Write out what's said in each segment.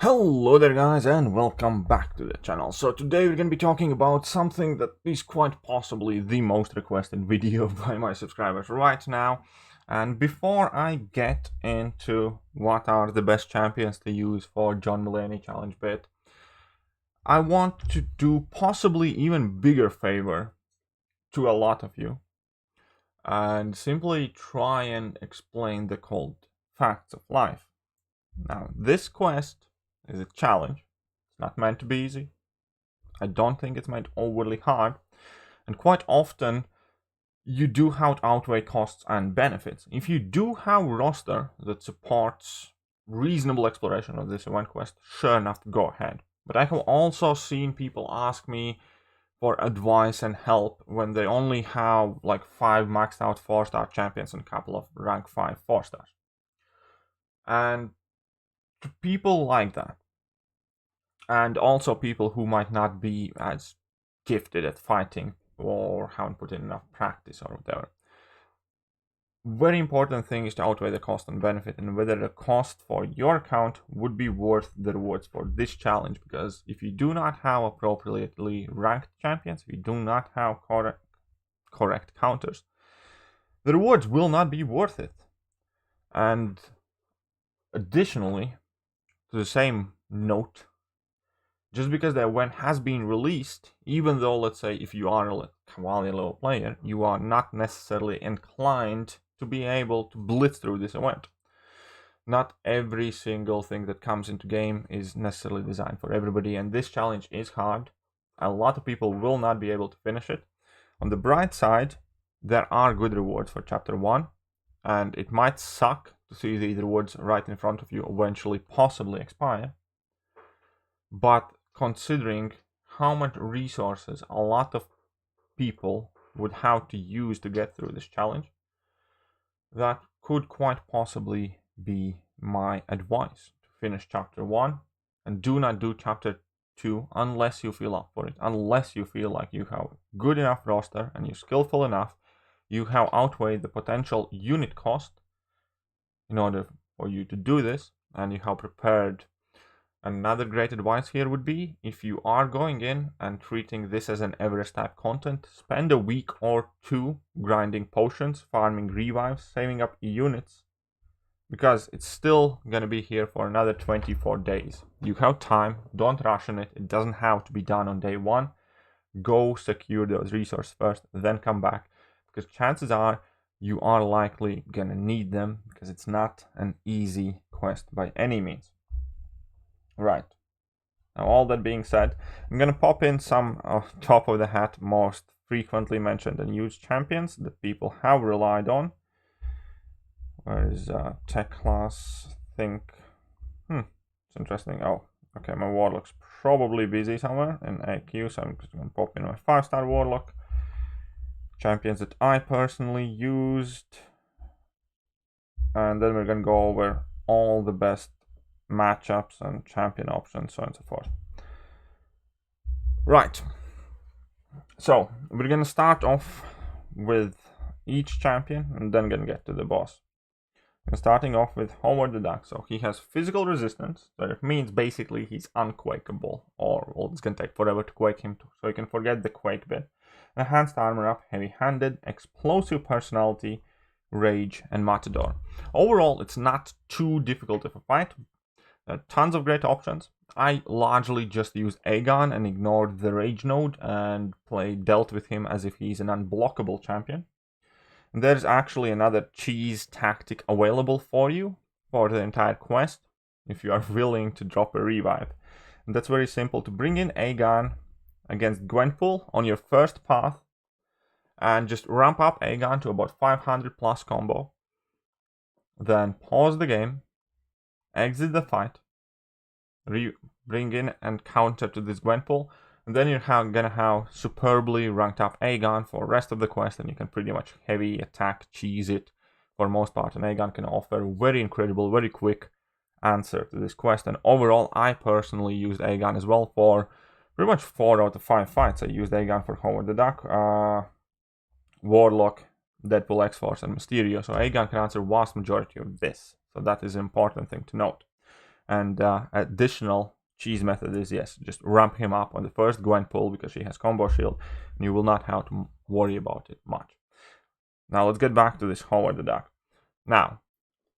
Hello there guys and welcome back to the channel. So today we're going to be talking about something that is quite possibly the most requested video by my subscribers right now. And before I get into what are the best champions to use for John Mulaney challenge bit, I want to do possibly even bigger favor to a lot of you and simply try and explain the cold facts of life. Now this quest is a challenge. It's not meant to be easy. I don't think it's meant overly hard. And quite often, you do have to outweigh costs and benefits. If you do have a roster that supports reasonable exploration of this event quest, sure enough, go ahead. But I have also seen people ask me for advice and help when they only have like 5 maxed out 4-star champions and a couple of rank 5 4-stars. And to people like that, and also people who might not be as gifted at fighting or haven't put in enough practice or whatever, very important thing is to outweigh the cost and benefit, and whether the cost for your account would be worth the rewards for this challenge. Because if you do not have appropriately ranked champions, if you do not have correct counters, the rewards will not be worth it. And additionally, to the same note, just because the event has been released, even though, let's say, if you are a quality level player, you are not necessarily inclined to be able to blitz through this event. Not every single thing that comes into game is necessarily designed for everybody, and this challenge is hard. A lot of people will not be able to finish it. On the bright side, there are good rewards for Chapter 1, and it might suck to see these rewards right in front of you eventually possibly expire. But considering how much resources a lot of people would have to use to get through this challenge, that could quite possibly be my advice: to finish Chapter 1 and do not do Chapter 2 unless you feel up for it, unless you feel like you have good enough roster and you're skillful enough, you have outweighed the potential unit cost in order for you to do this, and you have prepared. Another great advice here would be, if you are going in and treating this as an Everest type content, spend a week or 2 grinding potions, farming revives, saving up units, because it's still gonna be here for another 24 days. You have time, don't rush on it. It doesn't have to be done on day 1. Go secure those resources first, then come back, because chances are you are likely gonna need them, because it's not an easy quest by any means. Right. Now, all that being said, I'm gonna pop in some top of the hat most frequently mentioned and used champions that people have relied on. Where is tech class? Think. It's interesting. Oh, okay. My Warlock's probably busy somewhere in AQ, so I'm just gonna pop in my 5-star Warlock. Champions that I personally used, and then we're gonna go over all the best matchups and champion options, so on and so forth. Right, so we're gonna start off with each champion and then gonna get to the boss. And starting off with Howard the Duck. So he has physical resistance, so it means basically he's unquakeable, or well, it's gonna take forever to quake him, so you can forget the quake bit. Enhanced armor up, heavy-handed, explosive personality, rage, and matador. Overall, it's not too difficult of a fight. Tons of great options. I largely just used Aegon and ignored the rage node and dealt with him as if he's an unblockable champion. And there's actually another cheese tactic available for you for the entire quest, if you are willing to drop a revive. And that's very simple: to bring in Aegon against Gwenpool on your first path, and just ramp up Aegon to about 500 plus combo. Then pause the game, exit the fight, bring in and counter to this Gwenpool, and then you're gonna have superbly ranked up Aegon for the rest of the quest, and you can pretty much heavy attack cheese it for the most part, and Aegon can offer very incredible, very quick answer to this quest. And overall, I personally used Aegon as well for pretty much 4 out of 5 fights. I used Aegon for Howard the Duck, Warlock, Deadpool, X-Force, and Mysterio, so Aegon can answer vast majority of this, so that is an important thing to note. And additional cheese method is, yes, just ramp him up on the first Gwenpool because she has combo shield, and you will not have to worry about it much. Now let's get back to this Howard the Duck. Now,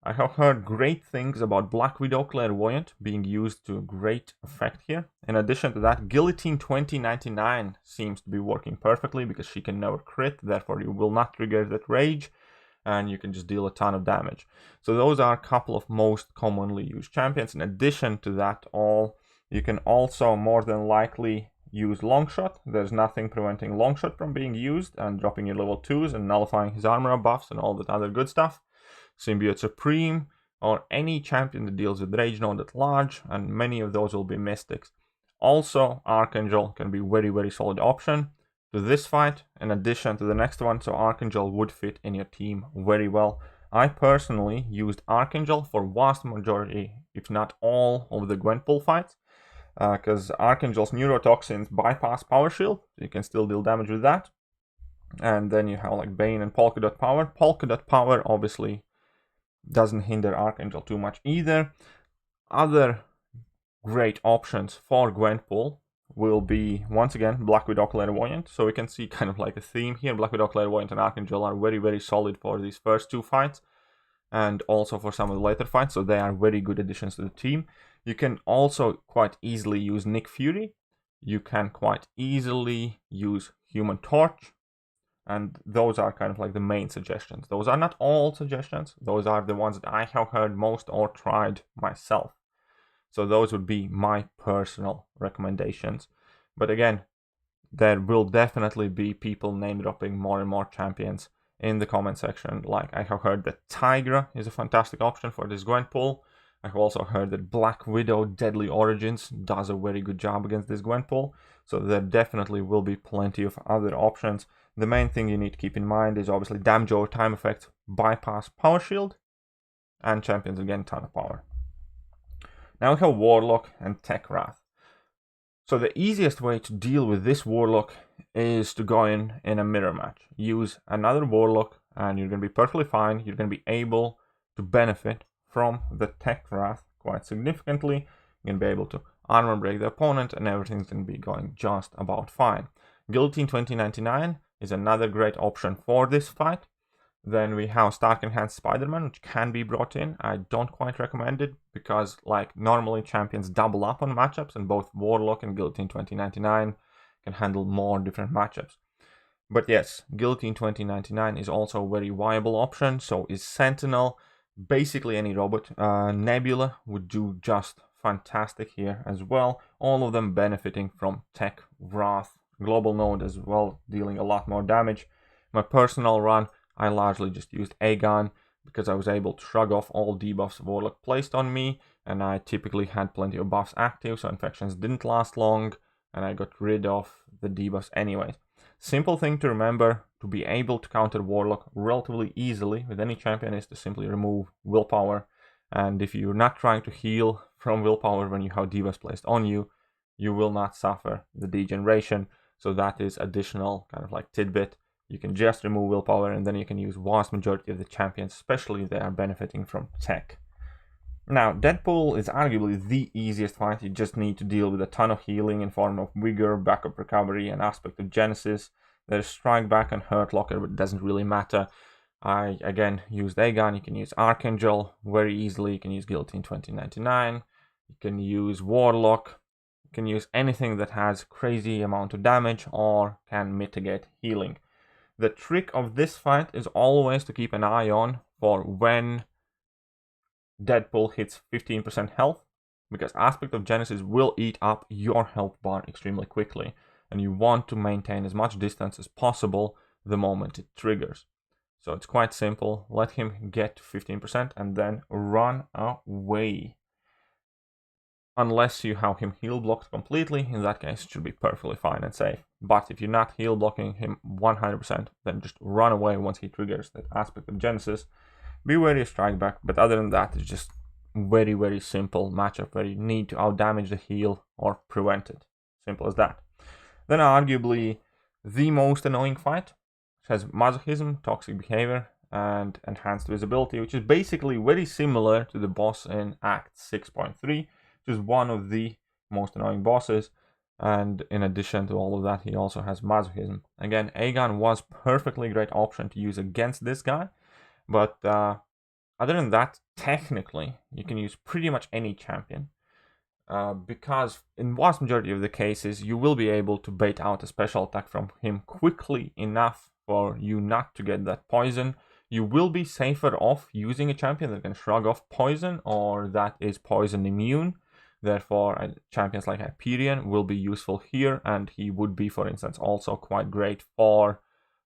I have heard great things about Black Widow Clairvoyant being used to great effect here. In addition to that, Guillotine 2099 seems to be working perfectly because she can never crit, therefore you will not trigger that rage, and you can just deal a ton of damage. So those are a couple of most commonly used champions. In addition to that you can also more than likely use Longshot. There's nothing preventing Longshot from being used and dropping your level 2s and nullifying his armor buffs and all that other good stuff. Symbiote Supreme, or any champion that deals with Rage Node at large, and many of those will be Mystics. Also, Archangel can be very solid option to this fight, in addition to the next one, so Archangel would fit in your team very well. I personally used Archangel for vast majority, if not all, of the Gwenpool fights, because Archangel's neurotoxins bypass Power Shield, so you can still deal damage with that. And then you have like Bane and Polka Dot Power. Polka Dot Power obviously doesn't hinder Archangel too much either. Other great options for Gwenpool will be, once again, Black Widow Clairvoyant. So we can see kind of like a theme here. Black Widow Clairvoyant and Archangel are very solid for these first two fights, and also for some of the later fights, so they are very good additions to the team. You can also quite easily use Nick Fury. You can quite easily use Human Torch. And those are kind of like the main suggestions. Those are not all suggestions. Those are the ones that I have heard most or tried myself. So those would be my personal recommendations. But again, there will definitely be people name dropping more and more champions in the comment section. Like, I have heard that Tigra is a fantastic option for this Gwenpool. I have also heard that Black Widow Deadly Origins does a very good job against this Gwenpool. So there definitely will be plenty of other options. The main thing you need to keep in mind is obviously damage over time effects, bypass Power Shield, and champions again ton of power. Now we have Warlock and Tech Wrath. So the easiest way to deal with this Warlock is to go in a mirror match. Use another Warlock and you're going to be perfectly fine. You're going to be able to benefit from the Tech Wrath quite significantly. You're going to be able to armor break the opponent and everything's going to be going just about fine. Guillotine 2099 is another great option for this fight. Then we have Stark Enhanced Spider-Man, which can be brought in. I don't quite recommend it because, like, normally champions double up on matchups, and both Warlock and Guillotine 2099 can handle more different matchups. But yes, Guillotine 2099 is also a very viable option, so is Sentinel. Basically any robot. Nebula would do just fantastic here as well. All of them benefiting from Tech Wrath. Global Node as well, dealing a lot more damage. My personal run, I largely just used Aegon because I was able to shrug off all debuffs Warlock placed on me, and I typically had plenty of buffs active, so infections didn't last long, and I got rid of the debuffs anyways. Simple thing to remember to be able to counter Warlock relatively easily with any champion is to simply remove willpower, and if you're not trying to heal from willpower when you have debuffs placed on you, you will not suffer the degeneration. So that is additional kind of like tidbit. You can just remove willpower and then you can use vast majority of the champions, especially if they are benefiting from tech. Now, Deadpool is arguably the easiest fight. You just need to deal with a ton of healing in form of Vigor, Backup Recovery, and Aspect of Genesis. There's Strike Back and Hurt Locker, but it doesn't really matter. I, again, used Aegon. You can use Archangel very easily. You can use Guillotine 2099. You can use Warlock. You can use anything that has crazy amount of damage or can mitigate healing. The trick of this fight is always to keep an eye on for when Deadpool hits 15% health, because Aspect of Genesis will eat up your health bar extremely quickly, and you want to maintain as much distance as possible the moment it triggers. So it's quite simple. Let him get to 15% and then run away. Unless you have him heal blocked completely, in that case it should be perfectly fine and safe. But if you're not heal blocking him 100%, then just run away once he triggers that Aspect of Genesis. Be wary of Strike Back, but other than that, it's just very, very simple matchup where you need to outdamage the heal or prevent it. Simple as that. Then arguably the most annoying fight, which has Masochism, Toxic Behavior, and enhanced visibility, which is basically very similar to the boss in Act 6.3, which is one of the most annoying bosses. And in addition to all of that, he also has masochism. Again, Aegon was perfectly great option to use against this guy, but other than that, technically, you can use pretty much any champion. Because in vast majority of the cases, you will be able to bait out a special attack from him quickly enough for you not to get that poison. You will be safer off using a champion that can shrug off poison or that is poison immune. Therefore, champions like Hyperion will be useful here, and he would be, for instance, also quite great for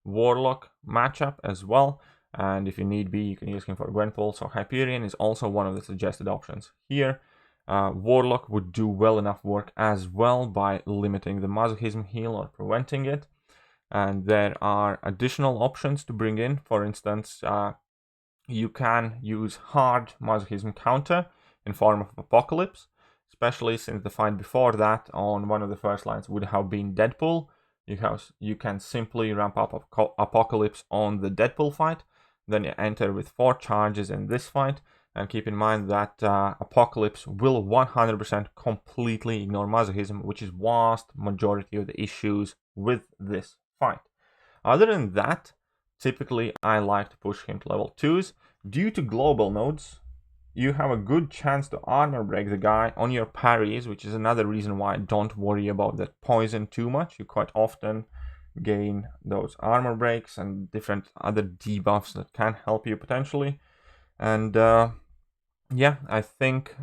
Warlock matchup as well. And if you need be, you can use him for Gwenpool. So Hyperion is also one of the suggested options here. Warlock would do well enough work as well by limiting the masochism heal or preventing it. And there are additional options to bring in. For instance, you can use hard masochism counter in form of Apocalypse, especially since the fight before that on one of the first lines would have been Deadpool. You can simply ramp up Apocalypse on the Deadpool fight, then you enter with 4 charges in this fight, and keep in mind that Apocalypse will 100% completely ignore masochism, which is vast majority of the issues with this fight. Other than that, typically I like to push him to level 2s. Due to global nodes, you have a good chance to armor break the guy on your parries, which is another reason why I don't worry about that poison too much. You quite often gain those armor breaks and different other debuffs that can help you potentially. And yeah, I think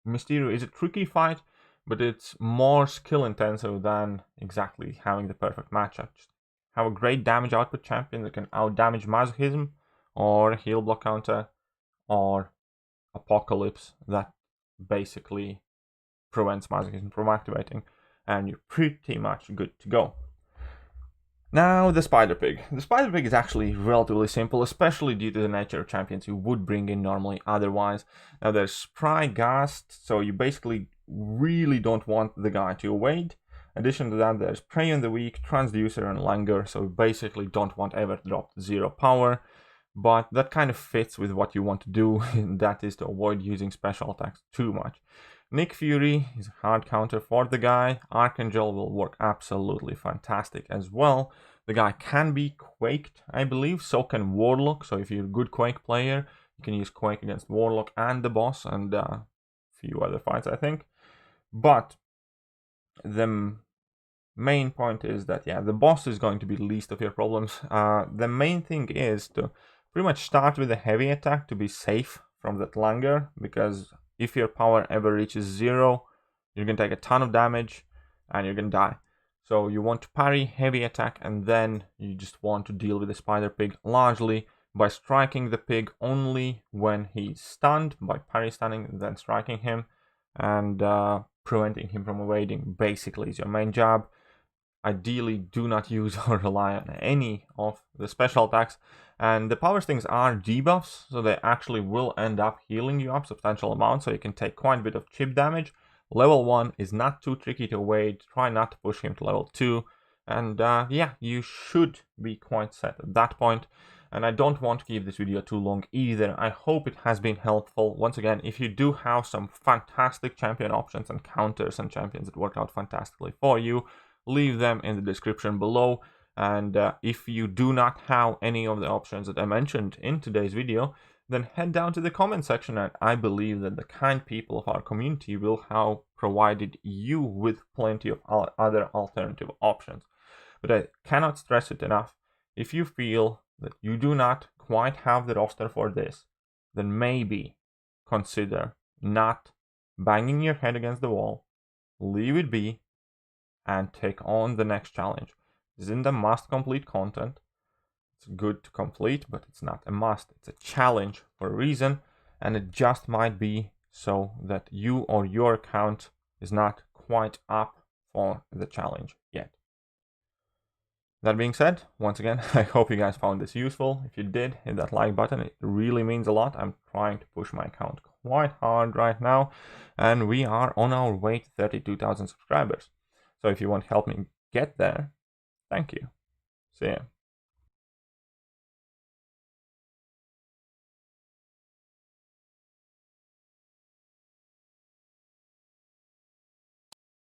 Mysterio is a tricky fight, but it's more skill intensive than exactly having the perfect matchup. Just have a great damage output champion that can out damage masochism or heal block counter or Apocalypse that basically prevents masochism from activating, and you're pretty much good to go. Now, the Spider Pig. The Spider Pig is actually relatively simple, especially due to the nature of champions you would bring in normally otherwise. Now, there's Spry Gast, so you basically really don't want the guy to evade. In addition to that, there's Prey on the Weak, Transducer, and Langur, so you basically don't want ever to drop 0 power. But that kind of fits with what you want to do, and that is to avoid using special attacks too much. Nick Fury is a hard counter for the guy. Archangel will work absolutely fantastic as well. The guy can be quaked, I believe, so can Warlock. So if you're a good Quake player, you can use Quake against Warlock and the boss and a few other fights, I think. But the main point is that, yeah, the boss is going to be the least of your problems. The main thing is to pretty much start with a heavy attack to be safe from that Langur, because if your power ever reaches 0, you're going to take a ton of damage and you're going to die. So you want to parry heavy attack, and then you just want to deal with the Spider Pig largely by striking the pig only when he's stunned, by parry stunning and then striking him, and preventing him from evading basically is your main job. Ideally, do not use or rely on any of the special attacks. And the power stings are debuffs, so they actually will end up healing you up substantial amounts, so you can take quite a bit of chip damage. Level 1 is not too tricky to evade. Try not to push him to level 2. And yeah, you should be quite set at that point. And I don't want to keep this video too long either. I hope it has been helpful. Once again, if you do have some fantastic champion options and counters and champions that work out fantastically for you, leave them in the description below. And if you do not have any of the options that I mentioned in today's video, then head down to the comment section, and I believe that the kind people of our community will have provided you with plenty of other alternative options. But I cannot stress it enough. If you feel that you do not quite have the roster for this, then maybe consider not banging your head against the wall, leave it be, and take on the next challenge. This isn't a must complete content. It's good to complete, but it's not a must. It's a challenge for a reason, and it just might be so that you or your account is not quite up for the challenge yet. That being said, once again, I hope you guys found this useful. If you did, hit that like button. It really means a lot. I'm trying to push my account quite hard right now, and we are on our way to 32,000 subscribers. So if you want to help me get there, thank you. See ya.